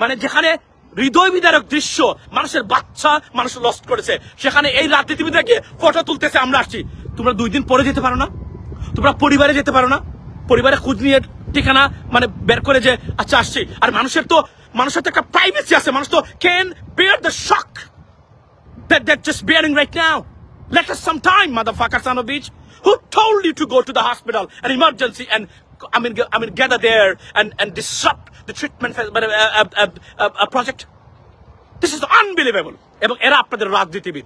মানে যেখানে হৃদয় বিদারক দৃশ্য, মানুষের বাচ্চা মানুষ লস্ট করেছে, সেখানে এই রাজনীতিবিদরা গিয়ে ফটো তুলতেছে। আমরা আসছি, তোমরা 2 দিন পরে যেতে পারো না? তোমরা পরিবারে যেতে পারো না? পরিবারে খোঁজ নিয়ে ঠিকানা মানে বের করে যে আচ্ছা আসছি। আর মানুষের তো একটা প্রাইভেসি আছে। মানুষ তো can bear the shock that they're just bearing right now. Let us some time, motherfucker, son of a bitch. Who told you to go to the hospital, an emergency, and I mean gather there and disrupt the treatment project? This is unbelievable. এবং এরা আপনাদের রাজনীতিবিদ,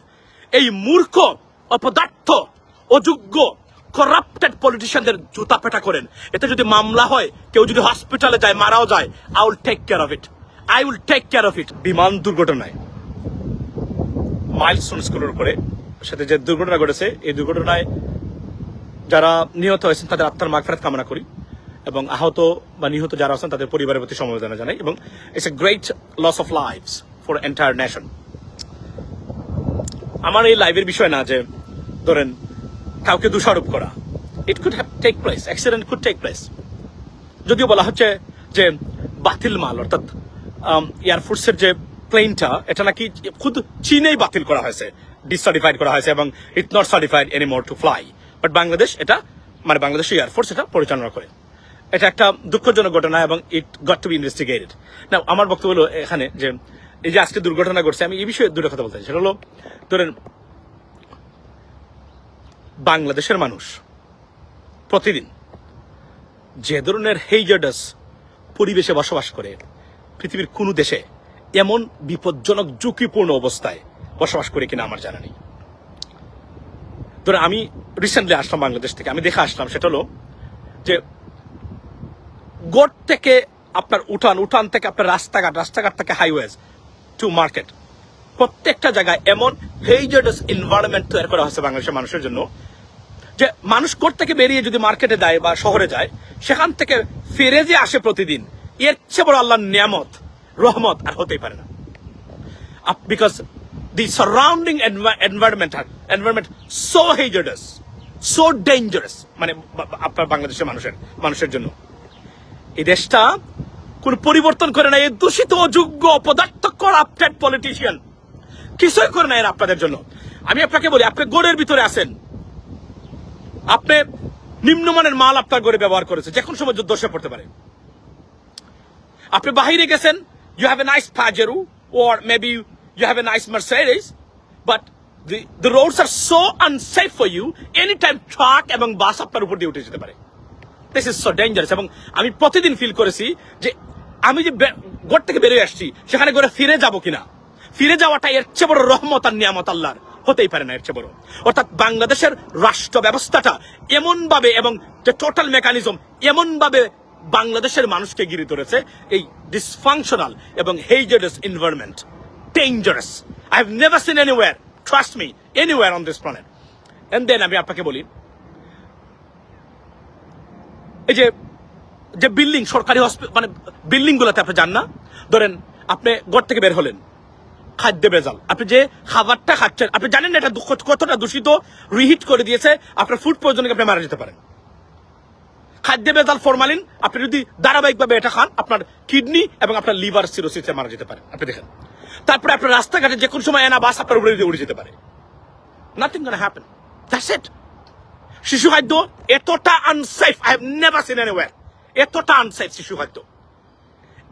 এই মূর্খ, অপদার্থ, অযোগ্য, corrupted পলিটিশিয়ানদের জুতা পেটা করেন। এতে যদি মামলা হয়, কেউ যদি হসপিটালে যায়, মারাও যায়, I will take care of it. I will take care of it. বিমান দুর্ঘটনায় মাইলস্টোন স্কুলের উপরে সাথে যে দুর্ঘটনা ঘটেছে, এই দুর্ঘটনায় যারা নিহত হয়েছেন তাদের আত্মার মাগফিরাত কামনা করি, এবং আহত বা নিহত যারা আছেন তাদের পরিবারের প্রতি সমবেদনা জানাই। এবং it's a great loss of lives for entire nation. আমার এই লাইভের বিষয় না যে ধরেন কাউকে দোষারোপ করা। It could have take place, accident could take place. যদিও বলা হচ্ছে যে বাতিল মাল, অর্থাৎ এয়ারফোর্সের যে প্লেনটা, এটা নাকি খুদ চীনেই বাতিল করা হয়েছে, ডিসার্টিফাইড করা হয়েছে, এবং it not certified anymore to fly. But Bangladesh এটা মানে বাংলাদেশ এয়ারফোর্স এটা পরিচালনা করে। এটা একটা দুঃখজনক ঘটনা এবং it got to B investigated. না, আমার বক্তব্য হলো এখানে যে এই যে আজকে দুর্ঘটনা ঘটছে, আমি এই বিষয়ে দুটো কথা বলতে চাই। সেটা হলো ধরেন বাংলাদেশের মানুষ প্রতিদিন যে ধরনের হেইজার্ডাস পরিবেশে বসবাস করে, পৃথিবীর কোন দেশে এমন বিপজ্জনক ঝুঁকিপূর্ণ অবস্থায় বসবাস করে কিনা আমার জানা নেই। ধরে আমি রিসেন্টলি আসলাম বাংলাদেশ থেকে, আমি দেখে আসলাম সেটা হলো যে গড় থেকে আপনার উঠান থেকে আপনার রাস্তাঘাট থেকে হাইওয়েজ টু মার্কেট, প্রত্যেকটা জায়গায় এমন হেইজার্ডাস এনভায়রনমেন্ট তৈরি করা হয়েছে বাংলাদেশের মানুষের জন্য যে মানুষ কোর্ট থেকে বেরিয়ে যদি মার্কেটে যায় বা শহরে যায়, সেখান থেকে ফিরে যে আসে প্রতিদিন, এর চেয়ে বড় আল্লাহর নিয়ামত, রহমত আর হতেই পারে না। Because the surrounding environment so hazardous, so dangerous, মানে আপনার বাংলাদেশের মানুষের জন্য এই দেশটা কোন পরিবর্তন করে না। এই দূষিত, অযোগ্য, অপদার্থ, করাপ্টেড পলিটিশিয়ান কিছুই করে না এর আপনাদের জন্য। আমি আপনাকে বলি, আপনি গড়ের ভিতরে আছেন, আপনি নিম্নমানের মাল আপনার গড়ে ব্যবহার করেছে, যে কোনো সময় দোষে পড়তে পারে। আপনি বাহিরে গেছেন, you have a nice Pajero or maybe you have a nice Mercedes, but the roads are so unsafe for you, anytime truck এবং বাস আপনার উপর দিয়ে উঠে যেতে পারে। This is so dangerous. এবং আমি প্রতিদিন ফিল করেছি যে আমি যে ঘর থেকে বেরিয়ে আসছি, সেখানে ঘরে ফিরে যাব কিনা, ফিরে যাওয়াটা এর চেয়ে বড় রহমত আর নিয়ামত আল্লাহর হতেই পারে না, এর চেয়ে বড়। অর্থাৎ বাংলাদেশের রাষ্ট্র ব্যবস্থাটা এমন ভাবে এবং যে টোটাল মেকানিজম এমন ভাবে বাংলাদেশের মানুষকে ঘিরে ধরেছে, এই ডিসফাংশনাল এবং hazardous environment, dangerous. I have never seen anywhere, trust me, anywhere on this planet. And then আমি আপনাকে বলি, এই যে বিল্ডিং, সরকারি মানে বিল্ডিং গুলোতে আপনি যান না, ধরেন আপনি ঘর থেকে বের হলেন, খাদ্য ভেজাল, আপনি যে খাবারটা খাচ্ছেন আপনি জানেন না এটা কতটা দূষিত, রিহিট করে দিয়েছে, আপনার ফুড পয়জনিং আপনি মারা যেতে পারেন। খাদ্য ভেজাল, ফরমালিন, আপনি যদি ধারাবাহিকভাবে এটা খান, আপনার কিডনি এবং আপনার লিভার সিরোসিসে মারা যেতে পারে, আপনি দেখেন। তারপরে আপনার রাস্তাঘাটে যে কোনো সময় এনা বাস আপনার উপরে উড়ে যেতে পারে। Nothing gonna happen, that's it. শিশু খাদ্য এতটা unsafe, I have never seen anywhere, এতটা আনসেফ শিশু খাদ্য।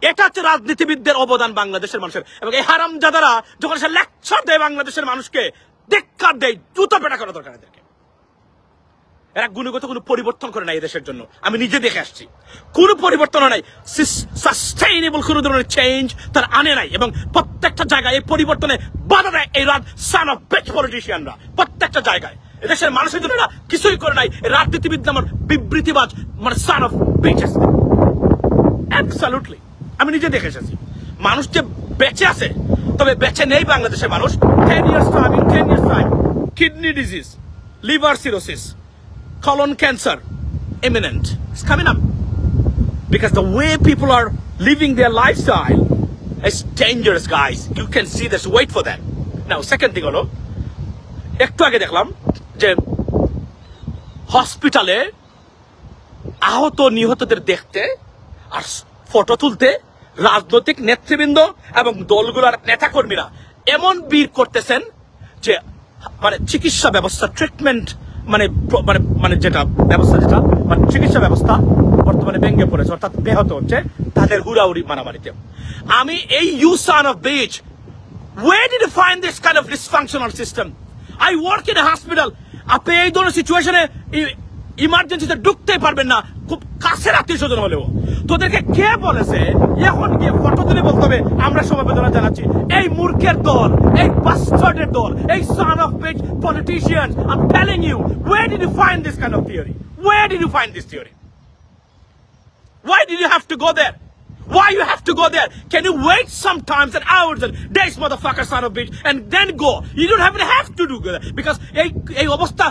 এটা হচ্ছে রাজনীতিবিদদের অবদান বাংলাদেশের মানুষের। এবং এই হারামজাদারা যখন সে লেকচার দেয় বাংলাদেশের মানুষকে, ধিক্কার দেয়, জুতো পেটা করা দরকার এদেরকে। এরা গুণগত কোনো পরিবর্তন করে নাই এই দেশের জন্য, আমি নিজে দেখে আসছি। কোনো পরিবর্তন নাই, সাস্টেইনেবল কোনো ধরনের চেঞ্জ তার আনে নাই। এবং প্রত্যেকটা জায়গায় এই পরিবর্তনে বাধা দেয় এই সান অফ বিচ পলিটিশিয়ানরা, প্রত্যেকটা জায়গায়। এদেশের মানুষের জন্য এরা কিছুই করে নাই। রাজনীতিবিদ আমার বিবৃতিবাজ, মানে সান অফ বিচেস, অ্যাবসলিউটলি। আমি নিজে দেখে এসেছি মানুষ যে বেঁচে আছে, তবে বেঁচে নেই বাংলাদেশের মানুষ। 10 years time kidney disease, liver cirrhosis, colon cancer imminent. It's coming up because the way people are living their lifestyle is dangerous, guys. You can see this. Wait for that. Now, second thing holo, একটু আগে দেখলাম যে হসপিটালে আহত নিহতদের দেখতে আর photo তুলতে রাজনৈতিক নেতৃবৃন্দ এবং দলগুলোর নেতাকর্মীরা এমন বীর করতেছেন যে মানে চিকিৎসা ব্যবস্থা ট্রিটমেন্ট মানে মানে মানে যেটা ব্যবস্থা যেটা মানে চিকিৎসা ব্যবস্থা বর্তমানে ভেঙে পড়েছে, অর্থাৎ ব্যাহত হচ্ছে তাদের হুড়াহুড়ি মারামারিতে। আমি এই you son of bitch, where did you find this kind of dysfunctional system? I work in a hospital. আপনি এই ধরনের সিচুয়েশনে ইমার্জেন্সিতে ঢুকতেই পারবেন না, খুব কাছের আত্মীয় স্বজন হলেও। তোদেরকে কে বলেছে এখন গিয়ে ফটো তুলে বলতে হবে আমরা সমবেদনা জানাচ্ছি? এই মূর্খের দল, এই বাস্টার্ডের দল, এই son of bitch politicians, I'm telling you, where did you find this kind of theory? Where did you find this theory? Why did you have to go there? Why you have to go there? Can you wait sometimes and hours and days, motherfucker, son of bitch, and then go? You don't even have to do that because a obasta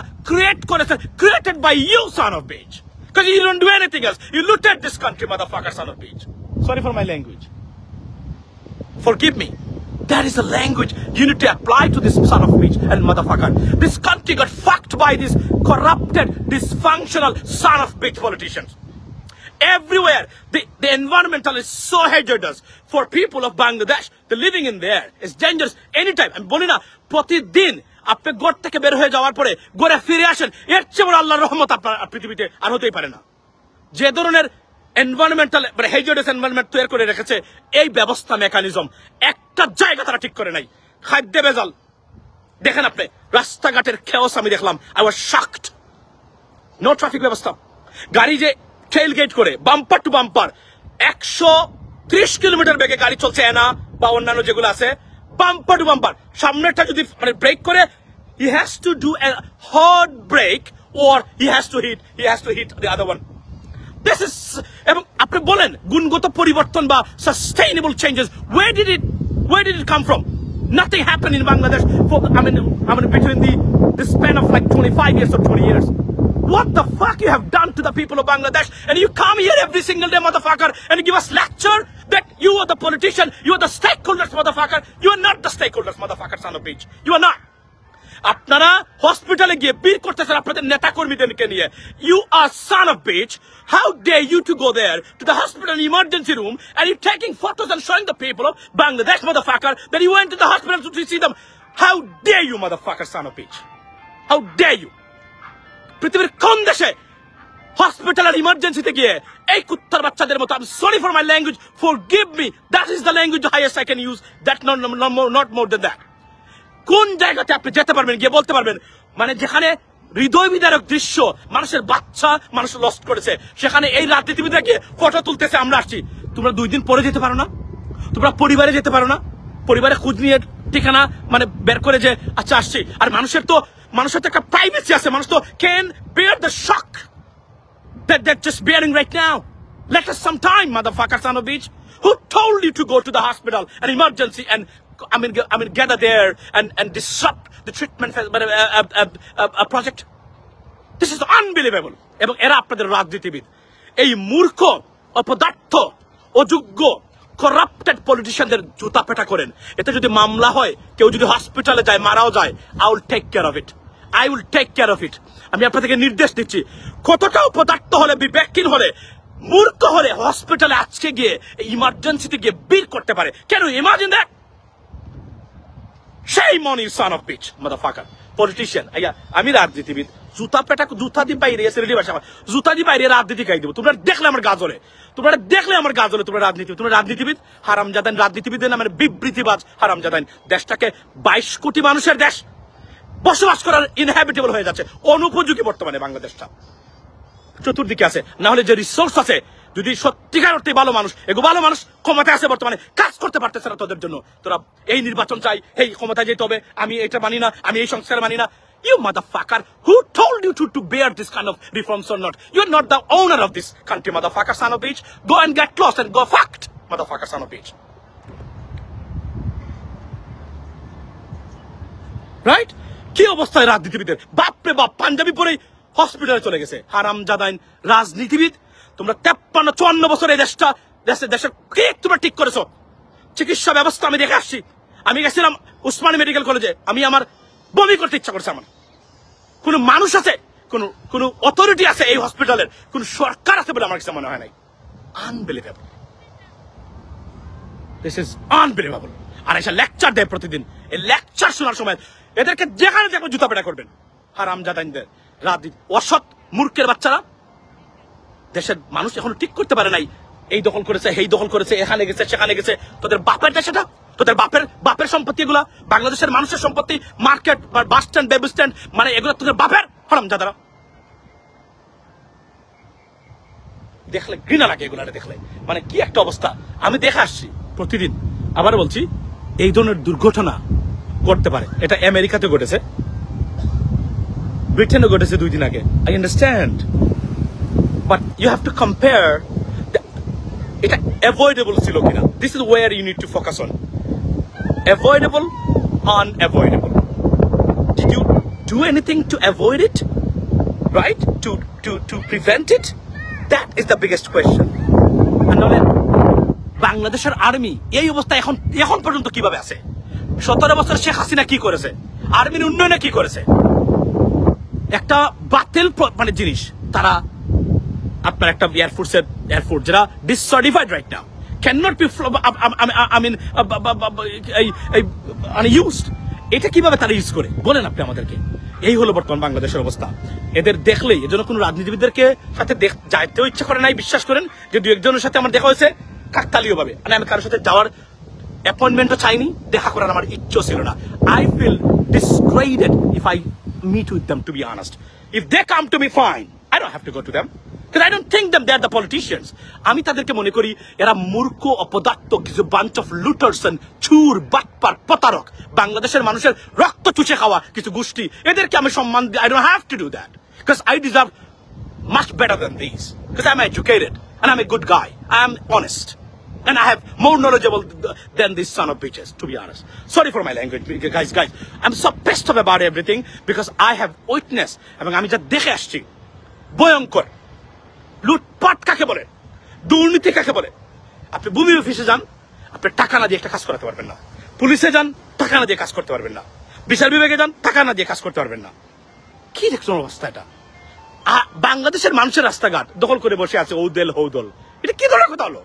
created by you, son of bitch. Because you don't do anything else. You looted this country, motherfucker, son of bitch. Sorry for my language. Forgive me. That is the language you need to apply to this son of bitch and motherfucker. This country got fucked by these corrupted, dysfunctional son of bitch politicians. Everywhere, the environmental is so hazardous for people of Bangladesh. The living in there is dangerous anytime. I'm বলি না প্রতিদিন আপনি ঘর থেকে বের হয়ে যাওয়ার পরে ঘরে ফিরে আসেন, এর চেয়ে বড় আল্লাহর রহমত আপনার পৃথিবীতে আর হতেই পারে না। যে ধরনের এনভায়রনমেন্টাল মানে হেজার্ডাস এনভায়রনমেন্ট তৈরি করে রেখেছে এই ব্যবস্থা মেকানিজম, একটা জায়গা তারা ঠিক করে নাই। খাদ্য ভেজাল দেখেন আপনি, রাস্তাঘাটের খেয়াস আমি দেখলাম, I was shocked. No traffic ব্যবস্থা, গাড়ি যে টেইল গেট করে বাম্পার টু বাম্পার 130 কিলোমিটার বেগে গাড়ি চলছে এনা বা অন্যান্য যেগুলো আছে, বাম্পার টু বাম্পার। সামনেরটা যদি মানে ব্রেক করে, he has to do a hard brake or he has to hit the other one. This is, এবং আপনি বলেন গুণগত পরিবর্তন বা sustainable changes, where did it come from? Nothing happened in Bangladesh for I mean between the span of like 25 years or 20 years. What the fuck you have done to the people of Bangladesh? And you come here every single day, motherfucker, and you give us lecture that you are the politician, you are the stakeholders, motherfucker. You are not the stakeholders, motherfucker, son of bitch. You are not. আপনারা হসপিটালে গিয়ে বীর করতেছেন আপনাদের নেতা কর্মীদেরকে নিয়ে। You are son of bitch. How dare you to go there to the hospital emergency room and you taking photos and showing the people of Bangladesh, motherfucker, that you went to the hospital to see them? How dare you, motherfucker, son of bitch? How dare you? পৃথিবীর কোন দেশে হসপিটালের ইমার্জেন্সিতে গিয়ে এই কুত্তার বাচ্চাদের মতো, I'm sorry for my language, forgive me, that is the language the highest I can use, that not more than that. কোন জায়গাতে আপনি যেতে পারবেন গিয়ে বলতে পারবেন মানে যেখানে হৃদয় বিদারক দৃশ্য, মানুষের বাচ্চা মানুষ লস্ট করেছে, সেখানে এই রাজনীতিবিদরা গিয়ে ফটো তুলতেছে আমরা আসছি। তোমরা 2 দিন পরে যেতে পারো না? তোমরা পরিবারে যেতে পারো না? পরিবারে খোঁজ নিয়ে ঠিকানা মানে বের করে যে আচ্ছা আসছি। আর মানুষের তো একটা প্রাইভেসি আছে, মানুষ তো can bear the shock that they're just bearing right now. Let us some time, motherfucker, son of bitch. Who told you to go to the hospital, an emergency, and I mean gather there and disrupt the treatment project? This is unbelievable. এবং এরা আপনাদের রাজনীতিবিদ, এই মূর্খ অপদার্থ অযোগ্য corrupted পলিটিশিয়ানদের জুতা পেটা করেন। এতে যদি মামলা হয়, কেউ যদি হসপিটালে যায়, মারাও যায়, I will take care of it. আমি আপনাদেরকে নির্দেশ দিচ্ছি, কতটা অপদার্থ হলে, বিবেকহীন হলে, মূর্খ হলে হসপিটালে আজকে গিয়ে ইমার্জেন্সিতে গিয়ে বীর করতে পারে। Can you imagine that? Shame on you, son of bitch, motherfucker, politician. আমি রাজনীতিবিদ, জুতা দিয়ে বাইরে এসে রেডি বাসা, জুতা দিয়ে বাইরে রাজনীতি গাই দেবো। তোমরা দেখলে আমার গাজলে, তোমরা রাজনীতিবিদ হারামজাদান, রাজনীতিবিদের নামের বিবৃতিবাজ হারামজাদান। দেশটাকে 22 কোটি মানুষের দেশ, বসবাস করার ইনহ্যাবিটেবল হয়ে যাচ্ছে, অনুপযোগী বর্তমানে বাংলাদেশটা। চতুর্দিকে আছে, না হলে যে রিসোর্স আছে, যদি সত্যিকার অর্থে ভালো মানুষ, ভালো মানুষ ক্ষমতায় আছে বর্তমানে, কাজ করতে পারতেছে না তোদের জন্য। তোরা এই নির্বাচন চাই, এই ক্ষমতায় যেতে হবে, আমি এটা মানি না, আমি এই সংস্কার মানি না। You motherfucker, who told you to bear this kind of reforms or not? You're not the owner of this country, motherfucker, son of bitch. Go and get lost and go fucked, motherfucker, son of bitch. Right? কি অবস্থায় রাজনীতিবিদের? বাপরে বাপ, পাঞ্জাবি পরেই হসপিটালে চলে গেছে হারামজাদাইন রাজনীতিবিদ। তোমরা 53-54 বছর এই দেশের কি তোমরা ঠিক করেছো? চিকিৎসা ব্যবস্থা আমি দেখে আসছি। আমি গেছিলাম উসমানী মেডিকেল কলেজে, আমি আমার বমি করতে ইচ্ছা করছে আমার। কোন মানুষ আছে, কোন অথরিটি আছে এই হসপিটালের, কোন সরকার আছে বলে আমার কাছে মনে হয় নাই। আনবিলিভেবল। This is unbelievable. আর এসে লেকচার দেয় প্রতিদিন। এই লেকচার শোনার সময় এদেরকে যেখানে দেখো জুতা পেটা করবেন। হারামজাদাইনদের, রাজনীতি, অসৎ মূর্খের বাচ্চারা। দেশের মানুষ এখনো ঠিক করতে পারে নাই, এই দখল করেছে, এই দখল করেছে, এখানে গেছে, সেখানে গেছে। তোদের বাপের দেশ এটা, তোদের বাপের সম্পত্তি এগুলা, বাংলাদেশের মানুষের সম্পত্তি, market, bus stand, baby stand, মানে এগুলো তোদের বাপের। হারামজাদারা, দেখলে ঘৃণা লাগে এগুলা দেখলে, মানে কি একটা অবস্থা। আমি দেখে আসছি প্রতিদিন। আবার বলছি, এই ধরনের দুর্ঘটনা ঘটতে পারে। এটা আমেরিকাতে ঘটেছে, ব্রিটেনে ঘটেছে 2 দিন আগে। I understand, but you have to compare. এটা অ্যাভয়েডেবল ছিল কিনা, this is where you need to focus on. Avoidable, unavoidable. Did you do anything to avoid it, right? To prevent it? That is the biggest question. বাংলাদেশের army এই অবস্থা এখন পর্যন্ত কিভাবে আছে? 17 বছর শেখ হাসিনা কি করেছে? আর্মির উন্নয়নে কি করেছে? একটা বাতিল মানে জিনিস তারা, আপনার একটা এয়ারফোর্স যারা decertified right now, cannot be used. এটা কিভাবে তারা ইউজ করে বলেন আপনি আমাদেরকে? এই হলো বর্তমান বাংলাদেশের অবস্থা। এদের দেখলেই, এজন্য কোন রাজনীতিবিদদেরকে সাথে যাইতেও ইচ্ছা করে নাই। বিশ্বাস করেন যে 2-1 জনের সাথে আমার দেখা হয়েছে কাকতালীয় ভাবে, মানে আমি কারোর সাথে যাওয়ার অ্যাপয়েন্টমেন্টও চাইনি, দেখা করার আমার ইচ্ছেও ছিল না। I feel disgraded if I meet with them, to be honest. If they come to me, fine, I don't have to go to them, because I don't think them they are the politicians. আমি তাদেরকে মনে করি এরা মূর্খ, অপদার্থ, কিছু bunch of looters and চুর, বাটপার, প্রতারক, বাংলাদেশের মানুষের রক্ত চুষে খাওয়া কিছু গোষ্ঠী। এদেরকে আমি সম্মান দিই। I don't have to do that, because I deserve much better than these, because I'm educated and I'm a good guy, I'm honest, and I have more knowledgeable than these son of bitches, to be honest. Sorry for my language, guys. I'm so pissed off about everything because I have witnessed, এবং আমি যা দেখে আসছি, ভয়ঙ্কর লুটপাট কাকে বলে, দুর্নীতি কাকে বলে। আপনি ভূমি অফিসে যান, আপনি টাকা না দিয়ে একটা কাজ করাতে পারবেন না। পুলিশে যান, টাকা না দিয়ে কাজ করতে পারবেন না। বিচার বিভাগে যান, টাকা না দিয়ে কাজ করতে পারবেন না। কি দেখছেন অবস্থা এটা? বাংলাদেশের মানুষের রাস্তাঘাট দখল করে বসে আছে ঔদল হৌদল। এটা কি ধরনের কথা হলো?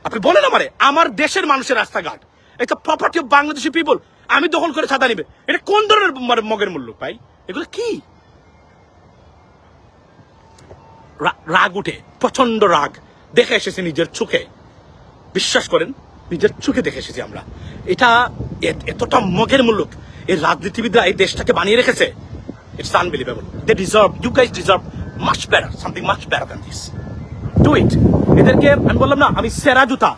আপনি বলেন আমারে, আমার দেশের মানুষের রাস্তাঘাট, এটা প্রপার্টি অফ বাংলাদেশি পিপল, আমি দখল করে ছাদা নিবে? এটা কোন ধরনের মগের মূল্য ভাই? এগুলো কি? রাগ উঠে, প্রচন্ড রাগ দেখে এসেছি নিজের চোখে। বিশ্বাস করেন, নিজের চোখে দেখে এসেছি আমরা। এটা এতটা মগের মূল্য এই রাজনীতিবিদরা এই দেশটাকে বানিয়ে রেখেছে। It's unbelievable. They deserve, you guys deserve much better, something much better than this. Do it. এদেরকে আমি বললাম না, আমি সেরা জুতা।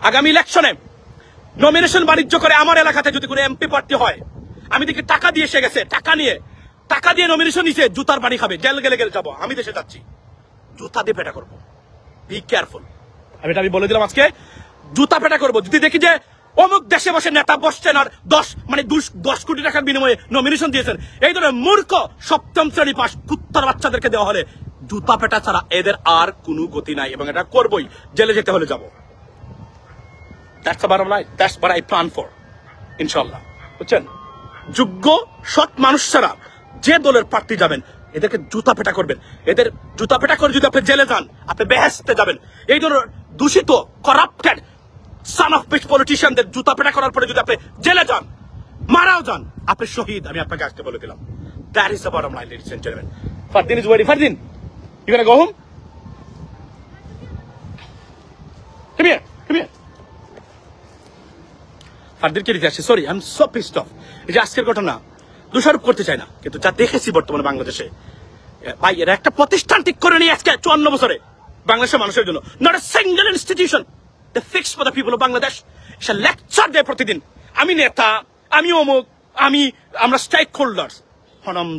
আগামী ইলেকশনে নমিনেশন বাণিজ্য করে আমার এলাকাতে যদি কোনো এমপি প্রার্থী হয়, আমি দেখি টাকা দিয়ে এসে গেছে, টাকা দিয়ে নমিনেশন নিছে, জুতার বাড়ি খাবে, জেল গেলে যাবো। আমি দেশে যাচ্ছি, জুতা দিয়ে পেটা করবো। Be careful. আমি বলে দিলাম আজকে, জুতা পেটা করবো। যদি দেখি যে অমুক দেশে বসে নেতা বসছেন আর 10 কোটি টাকার বিনিময়ে নমিনেশন দিয়েছেন, এই ধরনের মূর্খ 7ম শ্রেণী পাস কুত্তার বাচ্চাদেরকে দেওয়া হলে জুতা পেটা ছাড়া এদের আর কোনো গতি নাই, এবং এটা করবোই। জেলে যেতে হলে যাবো। That's the bottom line. That's what I plan for, ইনশাল্লাহ। বুঝছেন? যোগ্য সৎ মানুষ ছাড়া যে দলের প্রার্থী যাবেন, এদেরকে জুতা পেটা করবেন। এদের জুতা পেটা করে যদি আপনি জেলে যান, আপনি বেহেশতে যাবেন। এই ধরনের দূষিত, করাপ্টেড son of bitch politicianদের জুতা পেটা করার পরে যদি আপনি জেলে যান, মারাও যান, আপনি শহীদ। আমি আপনাকে আজকে বলে দিলাম। That is the bottom line, ladies and gentlemen. Fardin is waiting. Fardin, you gonna go home? Come here. ফারদিনকে দিতে আসছি। Sorry, I am so pissed of. এই যে আজকের ঘটনা দোষারোপ করতে চাই না, কিন্তু যা দেখেছি বর্তমানে বাংলাদেশে, ভাই এরা একটা প্রতিষ্ঠান ঠিক করে নিয়ে আজকে 54 বছরে বাংলাদেশের মানুষের জন্য। Not a single institution they fix for the people of Bangladesh. সে লেকচার দেয় প্রতিদিন, আমি নেতা, আমি অমুক, আমরা স্টেক হোল্ডার্স।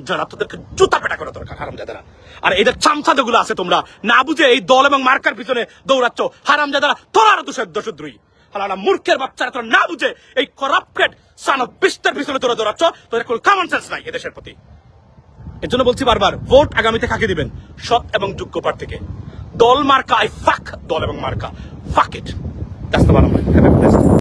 যারা তোদেরকে জুতা পেটা করা দরকার, হারামজাদারা। আর এদের চামচাদাগুলো আছে, তোমরা না বুঝে এই দল এবং মার্কার পিছনে দৌড়াচ্ছ, হারামজাদারা। তোরা আরো দোষদ্রোহী হালালা মূর্খের বাচ্চারা, তোরা না বুঝে এই করাপ্টেড সান অফ বিস্টের পিছনে তোরা দৌড়াচ্ছ। তোদের কোনো কমন সেন্স নাই এদেশের প্রতি। এর জন্য বলছি বারবার, ভোট আগামীতে কাকে দিবেন? সৎ এবং যোগ্য প্রার্থীকে। দল মার্কা, আই ফাক দল এবং মার্কা, fuck it. That's the bottom line. Have a blessed day.